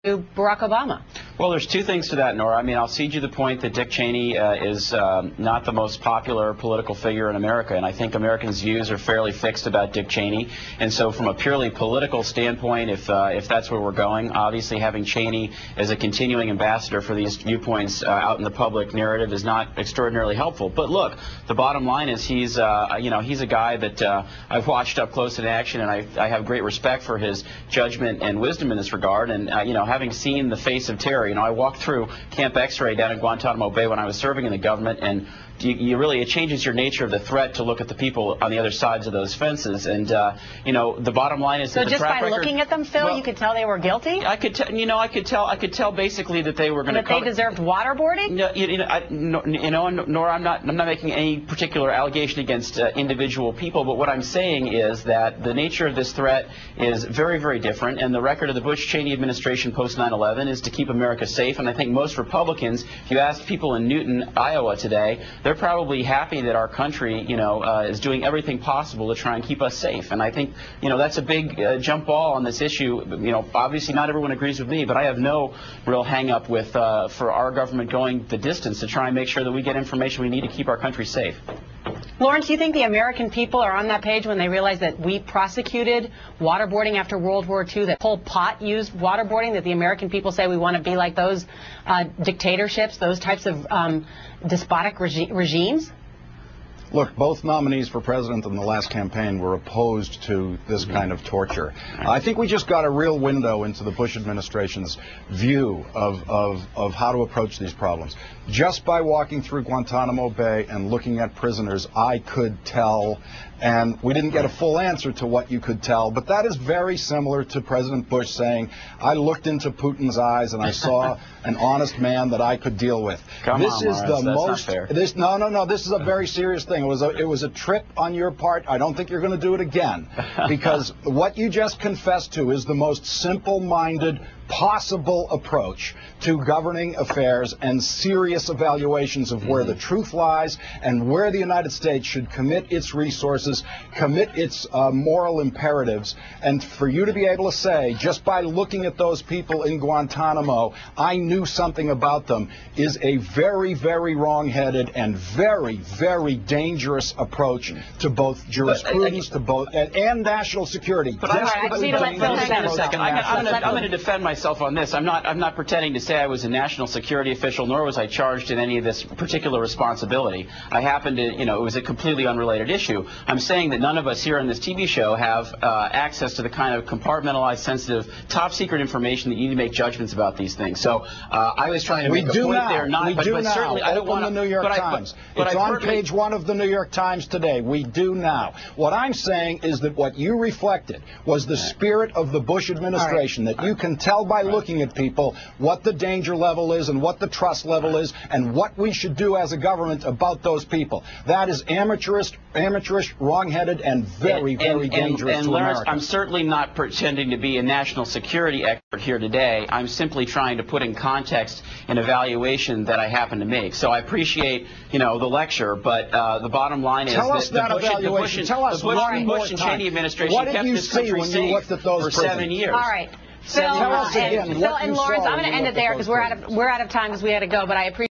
Barack Obama? Well, there's two things to that, Nora. I mean, I'll cede you the point that Dick Cheney is not the most popular political figure in America, and I think Americans' views are fairly fixed about Dick Cheney. And so from a purely political standpoint, if that's where we're going, obviously having Cheney as a continuing ambassador for these viewpoints out in the public narrative is not extraordinarily helpful. But look, the bottom line is he's a guy that I've watched up close in action, and I have great respect for his judgment and wisdom in this regard. And having seen the face of terror, I walked through Camp X-Ray down in Guantanamo Bay when I was serving in the government, and it changes your nature of the threat to look at the people on the other sides of those fences. And the bottom line is so that just by looking at them, Phil, well, you could tell they were guilty. I could tell basically that they were going to. That they deserved waterboarding. Nora, I'm not making any particular allegation against individual people, but what I'm saying is that the nature of this threat is very, very different, and the record of the Bush-Cheney administration post 9/11 is to keep America safe. And I think most Republicans, if you ask people in Newton, Iowa today, they're probably happy that our country, is doing everything possible to try and keep us safe. And I think, that's a big jump ball on this issue. Obviously not everyone agrees with me, but I have no real hang-up with for our government going the distance to try and make sure that we get information we need to keep our country safe. Lawrence, do you think the American people are on that page when they realize that we prosecuted waterboarding after World War II, that Pol Pot used waterboarding, that the American people say we want to be like those dictatorships, those types of despotic regimes? Look, both nominees for president in the last campaign were opposed to this kind of torture. I think we just got a real window into the Bush administration's view of how to approach these problems. Just by walking through Guantanamo Bay and looking at prisoners, I could tell, and we didn't get a full answer to what you could tell, but that is very similar to President Bush saying, I looked into Putin's eyes and I saw an honest man that I could deal with. This is the most. No. This is a very serious thing. It was a trip on your part. I don't think you're going to do it again, because what you just confessed to is the most simple-minded possible approach to governing affairs and serious evaluations of where the truth lies and where the United States should commit its resources, commit its moral imperatives. And for you to be able to say, just by looking at those people in Guantanamo, I knew something about them, is a very, very wrong-headed and very, very dangerous approach to both jurisprudence, and national security. But I'm going to defend myself on this. I'm not pretending to say I was a national security official, nor was I charged in any of this particular responsibility. I happened to, it was a completely unrelated issue. I'm saying that none of us here on this TV show have access to the kind of compartmentalized, sensitive, top secret information that you need to make judgments about these things. So I was trying to make a point there. But certainly I don't want to. The New York Times. It's on page 1 of the New York Times today. We do now. What I'm saying is that what you reflected was the spirit of the Bush administration, that you can tell by looking at people what the danger level is and what the trust level is and what we should do as a government about those people. That is amateurish, wrong-headed, and very, very dangerous to America. I'm certainly not pretending to be a national security expert here today. I'm simply trying to put in context an evaluation that I happen to make. So I appreciate, the lecture, but the bottom line is that the Bush and Cheney administration kept this country safe for 7 years. All right. Phil and Lawrence, I'm going to end it there because we're out of time because we had to go, but I appreciate